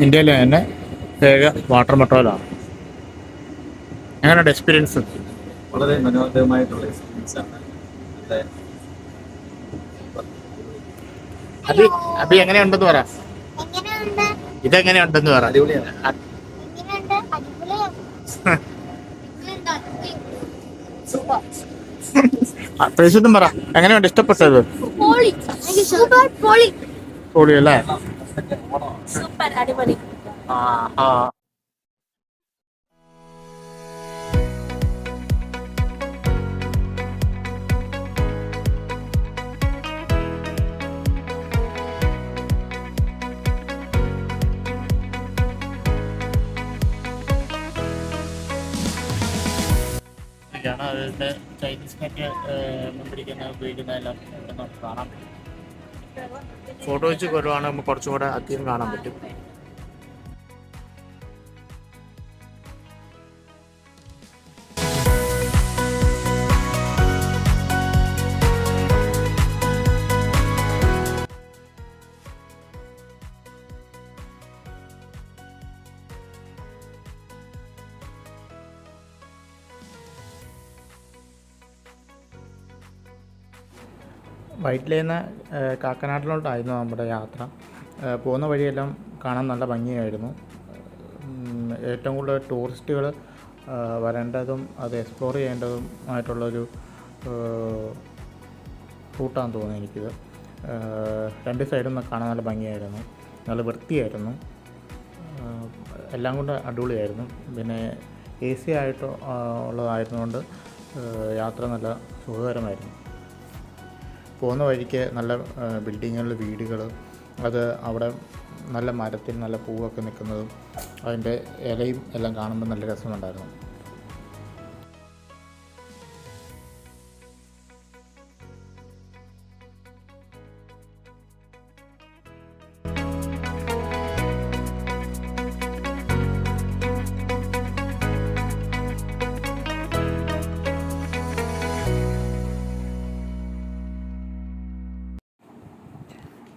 ഇന്ത്യയിലെ തന്നെ ഏക വാട്ടർ മെട്രോയിലാണ്. എങ്ങനെയുണ്ട് എക്സ്പീരിയൻസ്? വളരെ മനോഹരമായിട്ടുള്ള എക്സ്പീരിയൻസ് ആണ്. നല്ല അബി അബി എങ്ങനെയുണ്ടെന്ന് പറ. ഇതെങ്ങനെയുണ്ടെന്ന് പറ. അടിപൊളിയാണ്. പ്രേഷിതും പറ, എങ്ങനെയുണ്ട്, ഇഷ്ടപ്പെട്ടത്? പൊളി അല്ലേ? സൂപ്പർ അടിപൊളി. ആ ആ അതിൻ്റെ ചൈനീസിനൊക്കെ പിടിക്കുന്ന ഉപയോഗിക്കുന്ന എല്ലാം നമുക്ക് കാണാൻ പറ്റും. ഫോട്ടോ വെച്ച് വരുവാണെങ്കിൽ നമുക്ക് കുറച്ചും കൂടെ അധികം കാണാൻ പറ്റും. വൈറ്റിലയിൽ നിന്ന് കാക്കനാട്ടിലോട്ടായിരുന്നു നമ്മുടെ യാത്ര. പോകുന്ന വഴിയെല്ലാം കാണാൻ നല്ല ഭംഗിയായിരുന്നു. ഏറ്റവും കൂടുതൽ ടൂറിസ്റ്റുകൾ വരേണ്ടതും അത് എക്സ്പ്ലോർ ചെയ്യേണ്ടതും ആയിട്ടുള്ളൊരു റൂട്ടാണെന്ന് തോന്നുന്നു എനിക്കിത്. രണ്ട് സൈഡും കാണാൻ നല്ല ഭംഗിയായിരുന്നു, നല്ല വൃത്തിയായിരുന്നു, എല്ലാം കൊണ്ട് അടിപൊളിയായിരുന്നു. പിന്നെ എ സി ആയിട്ട് ഉള്ളതായിരുന്നുകൊണ്ട് യാത്ര നല്ല സുഖകരമായിരുന്നു. പോകുന്ന വഴിക്ക് നല്ല ബിൽഡിങ്ങുകൾ, വീടുകൾ, അത് അവിടെ നല്ല മരത്തിൽ നല്ല പൂവൊക്കെ നിൽക്കുന്നതും അതിൻ്റെ ഇലയും എല്ലാം കാണുമ്പോൾ നല്ല രസമുണ്ടായിരുന്നു.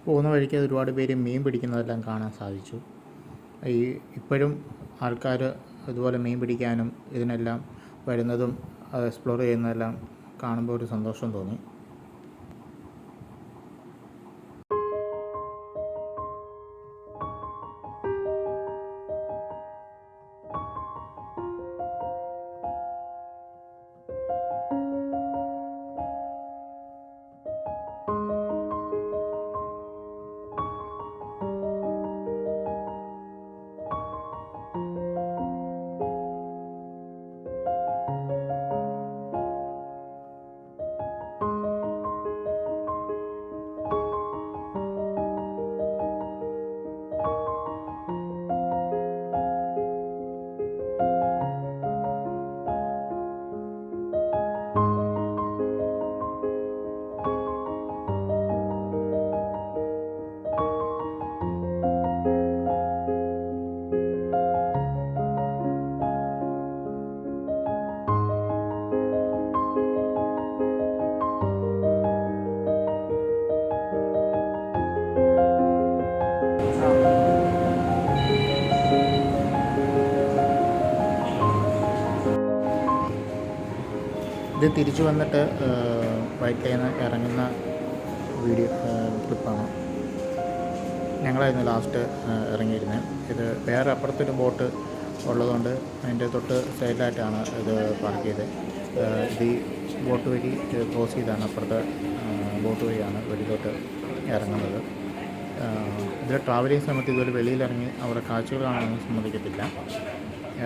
പോകുന്ന വഴിക്ക് ഒരുപാട് പേര് മീൻ പിടിക്കുന്നതെല്ലാം കാണാൻ സാധിച്ചു. ഇപ്പോഴും ആൾക്കാർ ഇതുപോലെ മീൻ പിടിക്കാനും ഇതിനെല്ലാം വരുന്നതും എക്സ്പ്ലോർ ചെയ്യുന്നതെല്ലാം കാണുമ്പോൾ ഒരു സന്തോഷം തോന്നി. ഇത് തിരിച്ചു വന്നിട്ട് വൈറ്റിലയിൽ നിന്ന് ഇറങ്ങുന്ന വീഡിയോ ക്ലിപ്പാണ്. ഞങ്ങളായിരുന്നു ലാസ്റ്റ് ഇറങ്ങിയിരുന്നത്. ഇത് വേറെ അപ്പുറത്തൊരു ബോട്ട് ഉള്ളതുകൊണ്ട് അതിൻ്റെ തൊട്ട് സൈഡിലായിട്ടാണ് ഇത് പാർക്ക് ചെയ്തത്. ഇത് ഈ ബോട്ട് വഴി ക്രോസ് ചെയ്താണ് അപ്പുറത്തെ ബോട്ട് വഴിയാണ് വെളിയിലോട്ട് ഇറങ്ങുന്നത്. ഇതിൽ ട്രാവൽ ചെയ്യുന്ന സമയത്ത് ഇതുപോലെ വെളിയിലിറങ്ങി അവിടെ കാഴ്ചകൾ കാണാനൊന്നും സമ്മതിക്കത്തില്ല.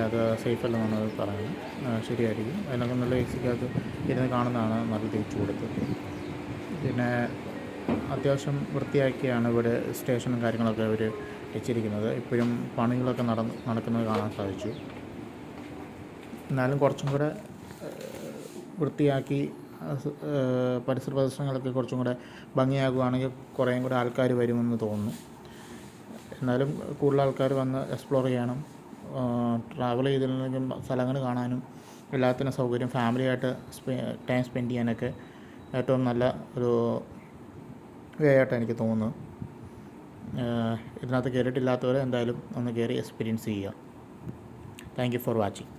അത് സേഫല്ലെന്നാണ് അത് പറയുന്നത്. ശരിയായിരിക്കും. അതിനൊക്കെ നല്ല എസിക്കകത്ത് ഇരുന്ന് കാണുന്നതാണ് നല്ല തിരിച്ചു കൊടുത്തത്. പിന്നെ അത്യാവശ്യം വൃത്തിയാക്കിയാണ് ഇവിടെ സ്റ്റേഷനും കാര്യങ്ങളൊക്കെ അവർ വെച്ചിരിക്കുന്നത്. ഇപ്പോഴും പണികളൊക്കെ നടക്കുന്നത് കാണാൻ സാധിച്ചു. എന്നാലും കുറച്ചും കൂടെ വൃത്തിയാക്കി പരിസര പ്രദേശങ്ങളൊക്കെ കുറച്ചും കൂടെ ഭംഗിയാകുകയാണെങ്കിൽ കുറേയും കൂടെ ആൾക്കാർ വരുമെന്ന് തോന്നുന്നു. എന്നാലും കൂടുതൽ ആൾക്കാർ വന്ന് എക്സ്പ്ലോർ ചെയ്യാനും ട്രാവൽ ചെയ്തിട്ടുണ്ടെങ്കിൽ സ്ഥലങ്ങൾ കാണാനും എല്ലാത്തിനും സൗകര്യം, ഫാമിലിയായിട്ട് ടൈം സ്പെൻഡ് ചെയ്യാനൊക്കെ ഏറ്റവും നല്ല ഒരു വേ ആയിട്ടാണ് എനിക്ക് തോന്നുന്നത്. ഇതിനകത്ത് കയറിയിട്ടില്ലാത്തവർ എന്തായാലും ഒന്ന് കയറി എക്സ്പീരിയൻസ് ചെയ്യുക. Thank you for watching.